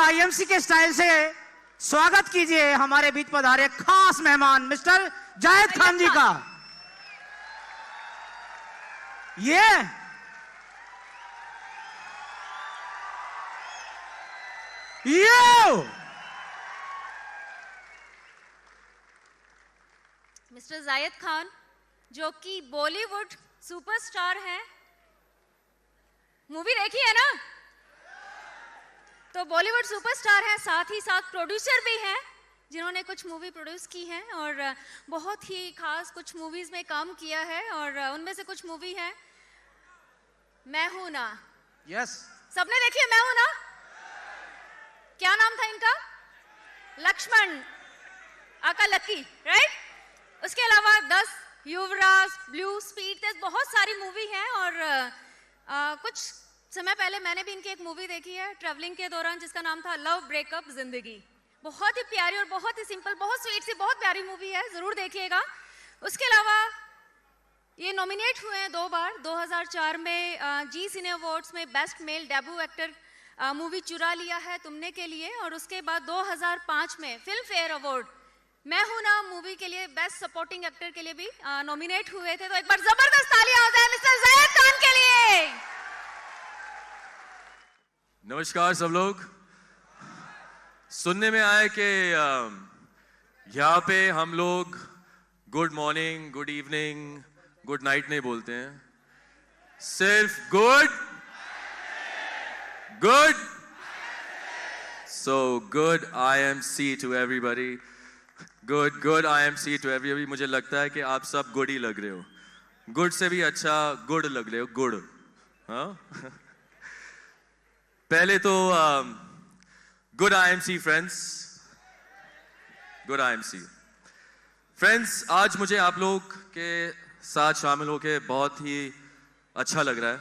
IMC के style से स्वागत कीजिए हमारे बीच पधारे खास मेहमान मिस्टर जायद खान जी का। ये मिस्टर जायद खान जो कि बॉलीवुड सुपरस्टार हैं। मूवी देखी है ना? तो बॉलीवुड सुपरस्टार हैं, साथ ही साथ प्रोड्यूसर भी हैं जिन्होंने कुछ मूवी प्रोड्यूस की हैं और बहुत ही खास कुछ मूवीज में काम किया है और उनमें से कुछ मूवी है मैं हूं ना। यस सबने देखी है मैं हूं ना? क्या नाम था इनका? लक्ष्मण आका लकी, राइट? उसके अलावा 10 युवराज, ब्लू स्पीड, बहुत सारी मूवी हैं और कुछ समय पहले मैंने भी इनकी एक मूवी देखी है ट्रैवलिंग के दौरान जिसका नाम था लव ब्रेकअप जिंदगी। बहुत ही प्यारी और बहुत ही सिंपल, बहुत स्वीट सी, बहुत प्यारी मूवी है, जरूर देखिएगा। उसके अलावा ये नॉमिनेट हुए हैं 2 बार, 2004 में जी सिने अवार्ड्स में best male debut actor movie चुरा लिया है तुमने के लिए, और उसके बाद 2005 में फिल्म फेयर अवार्ड मैं हूं ना मूवी के लिए बेस्ट सपोर्टिंग एक्टर के लिए भी नॉमिनेट हुए थे। तो एक बार जबरदस्त तालियां हो जाए मिस्टर जायद खान के लिए। नमस्कार सब लोग। सुनने में आया कि यहाँ पे हम लोग good morning, good evening, good night नहीं बोलते हैं, सिर्फ good good. So good IMC to everybody, good good IMC to everybody. मुझे लगता है कि आप सब गुड ही लग रहे हो, गुड से भी अच्छा गुड लग रहे हो, गुड। हाँ पहले तो good IMC friends, good IMC friends. आज मुझे आप लोग के साथ शामिल होकर बहुत ही अच्छा लग रहा है।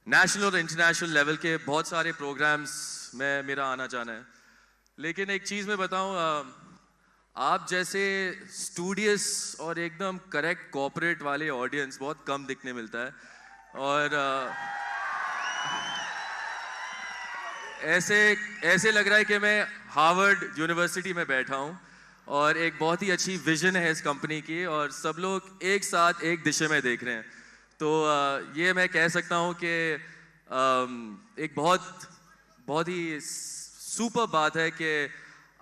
नेशनल और इंटरनेशनल लेवल के बहुत सारे प्रोग्राम्स में मेरा आना जाना है, लेकिन एक चीज़ मैं बताऊं, आप जैसे स्टूडियस और एकदम करेक्ट कॉर्पोरेट वाले ऑडियंस बहुत कम दिखने मिलता है। और ऐसे लग रहा है कि मैं हार्वर्ड यूनिवर्सिटी में बैठा हूँ और एक बहुत ही अच्छी विजन है इस कंपनी की और सब लोग एक साथ एक दिशा में देख रहे हैं। तो ये मैं कह सकता हूँ कि एक बहुत ही सुपर बात है कि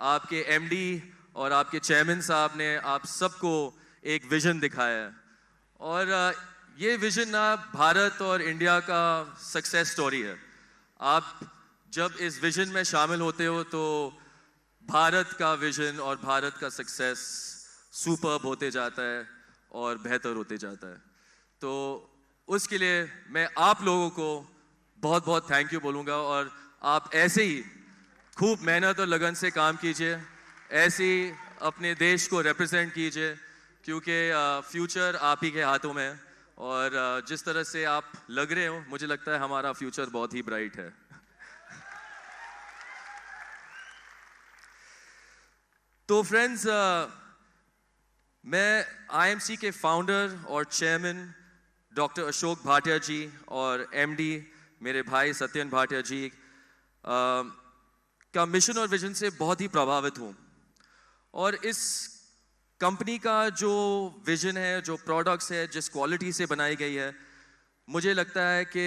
आपके MD और आपके चेयरमैन साहब ने आप सबको एक विजन दिखाया है, और ये विजन ना भारत और इंडिया का सक्सेस स्टोरी है। आप जब इस विजन में शामिल होते हो तो भारत का विजन और भारत का सक्सेस सुपर्ब होते जाता है और बेहतर होते जाता है। तो उसके लिए मैं आप लोगों को बहुत बहुत थैंक यू बोलूँगा, और आप ऐसे ही खूब मेहनत और लगन से काम कीजिए, ऐसे ही अपने देश को रिप्रेजेंट कीजिए, क्योंकि फ्यूचर आप ही के हाथों में है। और जिस तरह से आप लग रहे हो मुझे लगता है हमारा फ्यूचर बहुत ही ब्राइट है। तो फ्रेंड्स, मैं IMC के फाउंडर और चेयरमैन डॉक्टर अशोक भाटिया जी और MD मेरे भाई सत्यन भाटिया जी का मिशन और विजन से बहुत ही प्रभावित हूँ। और इस कंपनी का जो विजन है, जो प्रोडक्ट्स है, जिस क्वालिटी से बनाई गई है, मुझे लगता है कि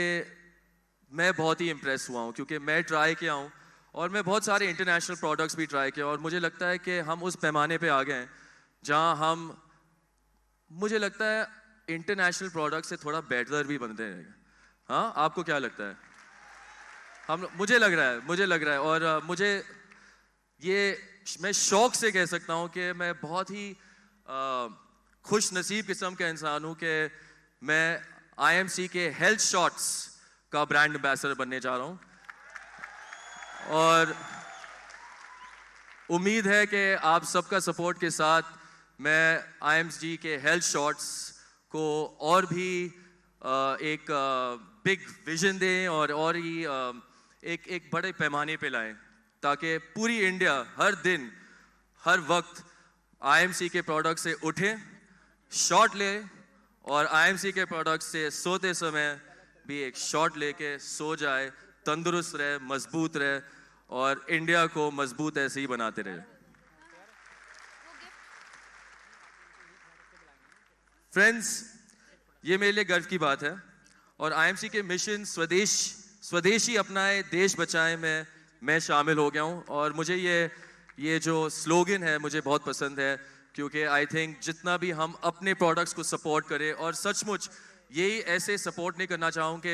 मैं बहुत ही इम्प्रेस हुआ हूँ, क्योंकि मैं ट्राई किया हूँ और मैं बहुत सारे इंटरनेशनल प्रोडक्ट्स भी ट्राई किया, और मुझे लगता है कि हम उस पैमाने पे आ गए हैं जहाँ मुझे लगता है इंटरनेशनल प्रोडक्ट से थोड़ा बेटर भी बनते हैं। हाँ, आपको क्या लगता है? मुझे लग रहा है और मुझे ये मैं शौक से कह सकता हूँ कि मैं बहुत ही खुश नसीब किस्म का इंसान हूँ कि मैं IMC के हेल्थ शॉट्स का ब्रांड एम्बेसडर बनने जा रहा हूँ और उम्मीद है कि आप सबका सपोर्ट के साथ मैं IMC के हेल्थ शॉट्स को और भी एक बिग विजन दें और ही एक बड़े पैमाने पे लाएं ताकि पूरी इंडिया हर दिन हर वक्त IMC के प्रोडक्ट से उठे, शॉट ले और IMC के प्रोडक्ट से सोते समय भी एक शॉट लेके सो जाए, तंदुरुस्त रहे, मजबूत रहे और इंडिया को मजबूत ऐसे ही बनाते रहे। फ्रेंड्स, ये मेरे लिए गर्व की बात है और IMC के मिशन स्वदेशी अपनाए देश बचाए में मैं शामिल हो गया हूँ और मुझे ये जो स्लोगन है मुझे बहुत पसंद है क्योंकि आई थिंक जितना भी हम अपने प्रोडक्ट्स को सपोर्ट करें और सचमुच यही ऐसे सपोर्ट नहीं करना चाहूँ कि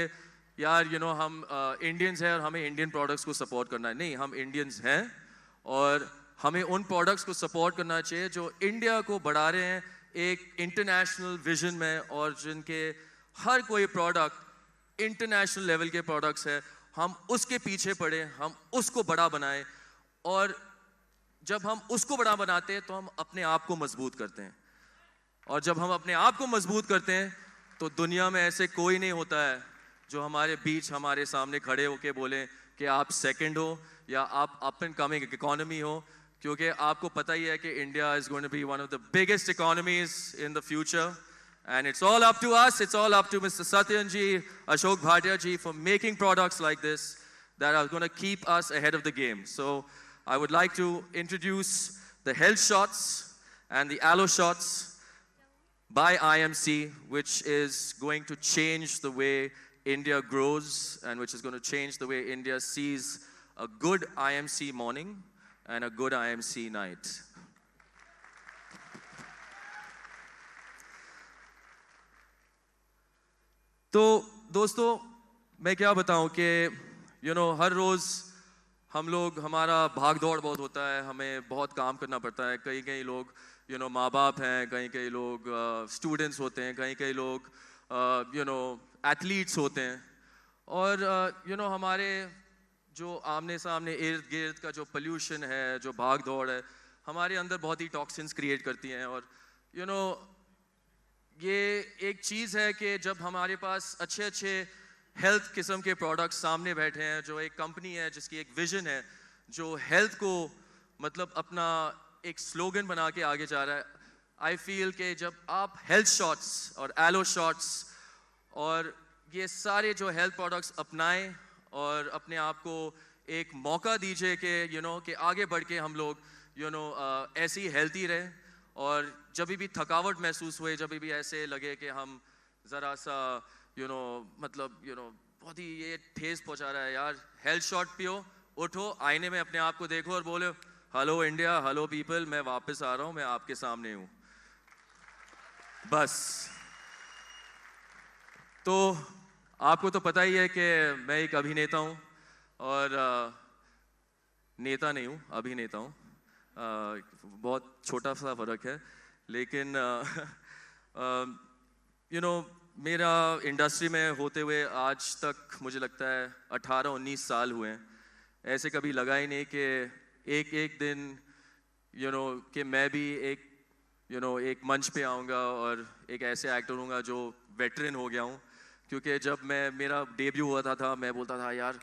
यार हम इंडियंस हैं और हमें इंडियन प्रोडक्ट्स को सपोर्ट करना है। नहीं, हम इंडियंस हैं और हमें उन प्रोडक्ट्स को सपोर्ट करना चाहिए जो इंडिया को बढ़ा रहे हैं एक इंटरनेशनल विजन में और जिनके हर कोई प्रोडक्ट इंटरनेशनल लेवल के प्रोडक्ट्स है, हम उसके पीछे पड़े, हम उसको बड़ा बनाएं और जब हम उसको बड़ा बनाते हैं तो हम अपने आप को मजबूत करते हैं और जब हम अपने आप को मजबूत करते हैं तो दुनिया में ऐसे कोई नहीं होता है जो हमारे बीच हमारे सामने खड़े होके बोले कि आप सेकंड हो या आप अप एंड कमिंग इकोनॉमी हो, क्योंकि आपको पता ही है कि India is going to be one of the biggest economies in the future and it's all up to us, it's all up to Mr. Satyan ji, Ashok Bhatia ji for making products like this that are going to keep us ahead of the game. So I would like to introduce the health shots and the aloe shots by IMC, which is going to change the way India grows and which is going to change the way India sees a good IMC morning and a good IMC night. तो दोस्तों, मैं क्या बताऊं कि हर रोज़ हम लोग हमारा भाग दौड़ बहुत होता है, हमें बहुत काम करना पड़ता है। कई लोग माँ बाप हैं, कई लोग स्टूडेंट्स होते हैं, कई लोग एथलीट्स होते हैं और हमारे जो आमने सामने इर्द गिर्द का जो पोल्यूशन है, जो भाग दौड़ है, हमारे अंदर बहुत ही टॉक्सिन्स क्रिएट करती हैं और ये एक चीज़ है कि जब हमारे पास अच्छे हेल्थ किस्म के प्रोडक्ट्स सामने बैठे हैं, जो एक कंपनी है जिसकी एक विजन है, जो हेल्थ को मतलब अपना एक स्लोगन बना के आगे जा रहा है, आई फील कि जब आप हेल्थ शॉट्स और एलो शॉट्स और ये सारे जो हेल्थ प्रोडक्ट्स अपनाएं और अपने आप को एक मौका दीजिए कि आगे बढ़ के हम लोग ऐसे ही हेल्थी रहें और जब भी थकावट महसूस हुए, जब भी ऐसे लगे कि हम ज़रा सा मतलब बहुत ही ये ठेस पहुंचा रहा है यार, हेल्थ शॉट पियो, उठो, आईने में अपने आप को देखो और बोलो हेलो इंडिया, हेलो पीपल, मैं वापस आ रहा हूँ, मैं आपके सामने हूँ। बस। तो आपको तो पता ही है कि मैं एक अभिनेता हूँ और नेता नहीं हूँ, अभिनेता हूँ। बहुत छोटा सा फर्क है, लेकिन मेरा इंडस्ट्री में होते हुए आज तक मुझे लगता है 18-19 साल हुए हैं। ऐसे कभी लगा ही नहीं कि एक दिन कि मैं भी एक मंच पे आऊँगा और एक ऐसे एक्टर हूँगा जो वेटरन हो गया हूँ, क्योंकि जब मेरा डेब्यू हुआ था मैं बोलता था यार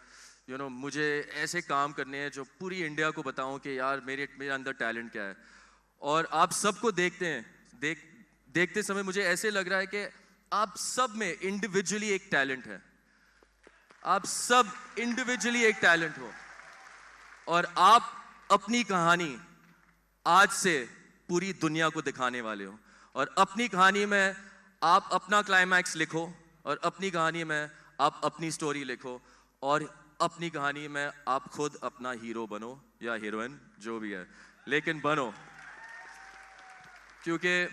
मुझे ऐसे काम करने हैं जो पूरी इंडिया को बताऊं कि यार मेरे अंदर टैलेंट क्या है। और आप सबको देखते समय मुझे ऐसे लग रहा है कि आप सब में इंडिविजुअली एक टैलेंट है, आप सब इंडिविजुअली एक टैलेंट हो और आप अपनी कहानी आज से पूरी दुनिया को दिखाने वाले हो और अपनी कहानी में आप अपना क्लाइमैक्स लिखो और अपनी कहानी में आप अपनी स्टोरी लिखो और अपनी कहानी में आप खुद अपना हीरो बनो या हीरोइन, जो भी है, लेकिन बनो। क्योंकि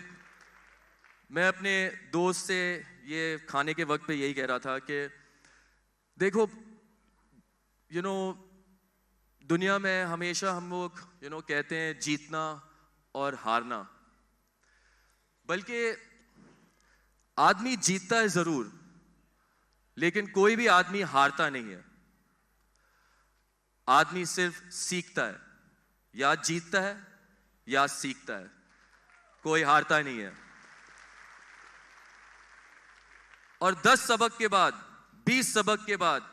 मैं अपने दोस्त से ये खाने के वक्त पे यही कह रहा था कि देखो दुनिया में हमेशा हम लोग कहते हैं जीतना और हारना, बल्कि आदमी जीतता है जरूर, लेकिन कोई भी आदमी हारता नहीं है। आदमी सिर्फ सीखता है, या जीतता है या सीखता है, कोई हारता नहीं है। और 10 सबक के बाद, 20 सबक के बाद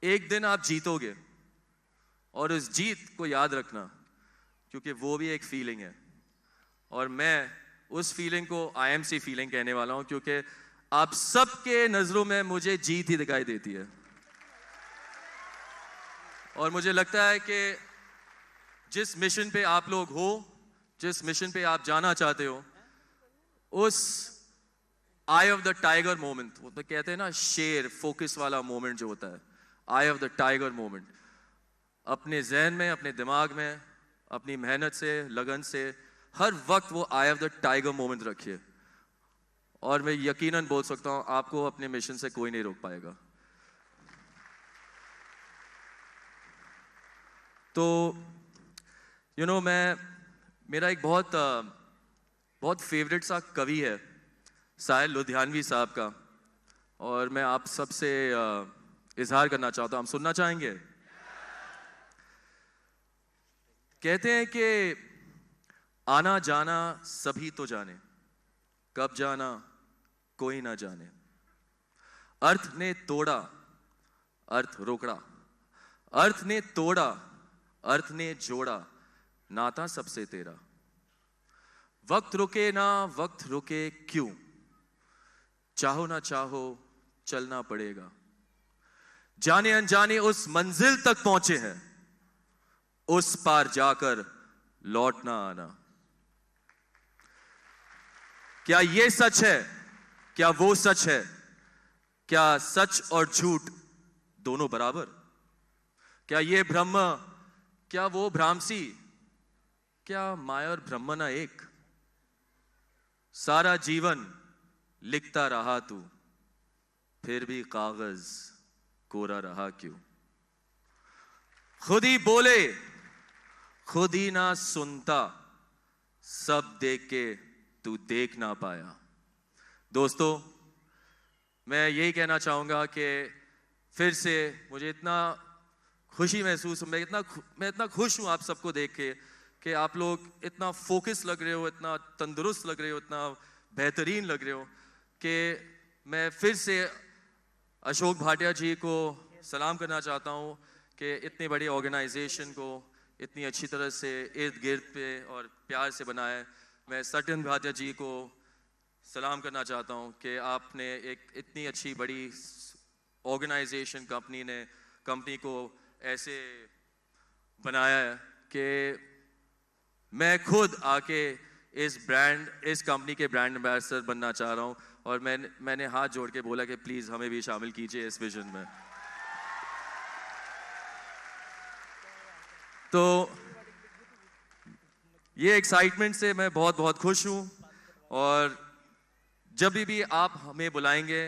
एक दिन आप जीतोगे, और उस जीत को याद रखना, क्योंकि वो भी एक फीलिंग है। और मैं उस फीलिंग को IMC फीलिंग कहने वाला हूं, क्योंकि आप सबके नजरों में मुझे जीत ही दिखाई देती है। और मुझे लगता है कि जिस मिशन पे आप लोग हो, जिस मिशन पे आप जाना चाहते हो, उस आई ऑफ द टाइगर मोमेंट, वो तो कहते हैं ना शेर फोकस वाला मोमेंट जो होता है, आई ऑफ द टाइगर मोमेंट, अपने जहन में, अपने दिमाग में, अपनी मेहनत से, लगन से हर वक्त वो आई ऑफ द टाइगर मोमेंट रखिए। और मैं यकीनन बोल सकता हूं, आपको अपने मिशन से कोई नहीं रोक पाएगा। तो मेरा एक बहुत फेवरेट सा कवि है साहिल लुधियानवी साहब का, और मैं आप सबसे इजहार करना चाहता हूं। हम सुनना चाहेंगे? कहते हैं कि आना जाना सभी तो जाने, कब जाना कोई ना जाने। अर्थ ने तोड़ा, अर्थ रोकड़ा, अर्थ ने तोड़ा, अर्थ ने जोड़ा, नाता सबसे तेरा। वक्त रुके ना, वक्त रुके क्यों, चाहो ना चाहो चलना पड़ेगा। जाने अनजाने उस मंजिल तक पहुंचे हैं, उस पार जाकर लौट ना आना। क्या ये सच है? क्या वो सच है? क्या सच और झूठ दोनों बराबर? क्या ये ब्रह्म, क्या वो भ्रामसी, क्या माया और ब्रह्म ना एक? सारा जीवन लिखता रहा तू, फिर भी कागज कोरा रहा क्यों? खुद ही बोले, खुद ही ना सुनता, सब देख के तू देख ना पाया। दोस्तों, मैं यही कहना चाहूंगा कि फिर से मुझे इतना खुशी महसूस, मैं इतना खुश हूं आप सबको देख के कि आप लोग इतना फोकस लग रहे हो, इतना तंदुरुस्त लग रहे हो, इतना बेहतरीन लग रहे हो, कि मैं फिर से अशोक भाटिया जी को सलाम करना चाहता हूं कि इतनी बड़ी ऑर्गेनाइजेशन को इतनी अच्छी तरह से इर्द गिर्द पे और प्यार से बनाया। मैं सत्यन भाटिया जी को सलाम करना चाहता हूं कि आपने एक इतनी अच्छी बड़ी ऑर्गेनाइजेशन, कंपनी को ऐसे बनाया है कि मैं खुद आके इस कंपनी के ब्रांड एम्बेसडर बनना चाह रहा हूं। और मैंने हाथ जोड़ के बोला कि प्लीज हमें भी शामिल कीजिए इस विजन में। तो ये एक्साइटमेंट से मैं बहुत बहुत खुश हूं, और जब भी आप हमें बुलाएंगे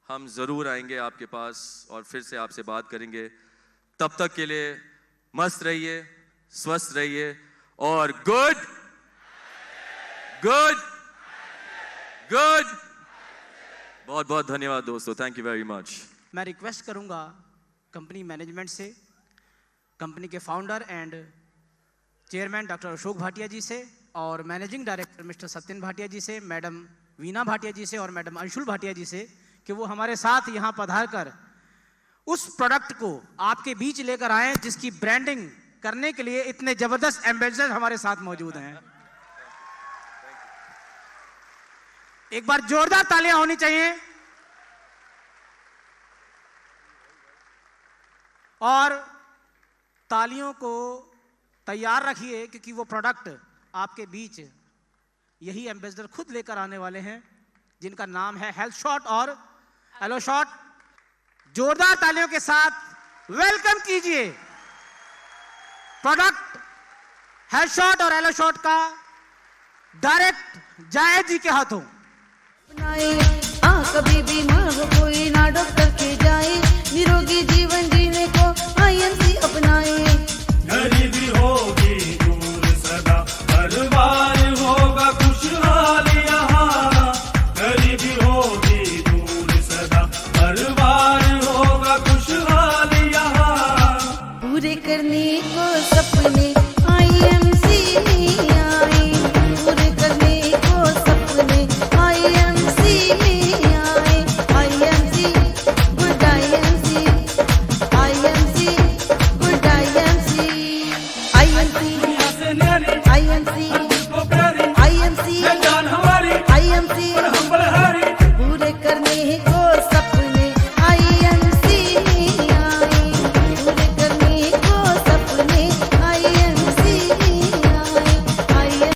हम जरूर आएंगे आपके पास और फिर से आपसे बात करेंगे। तब तक के लिए मस्त रहिए, स्वस्थ रहिए, और गुड गुड गुड। बहुत बहुत धन्यवाद दोस्तों, थैंक यू वेरी मच। मैं रिक्वेस्ट करूंगा कंपनी मैनेजमेंट से, कंपनी के founder and chairman doctor Ashok Bhatia ji से, और managing director mister Satyan Bhatia ji से, मैडम वीना भाटिया जी से और मैडम अंशुल भाटिया जी से, कि वो हमारे साथ यहाँ पधार कर उस प्रोडक्ट को आपके बीच लेकर आए जिसकी ब्रांडिंग करने के लिए इतने जबरदस्त एम्बेसडर हमारे साथ मौजूद हैं। एक बार जोरदार तालियां होनी चाहिए। और तालियों को तैयार रखिए, क्योंकि वो प्रोडक्ट आपके बीच यही एम्बेसडर खुद लेकर आने वाले हैं, जिनका नाम है हेल्थ शॉट और एलो शॉट। जोरदार तालियों के साथ वेलकम कीजिए प्रोडक्ट हेल्थ शॉट और एलो शॉट का डायरेक्ट जायद जी के हाथों।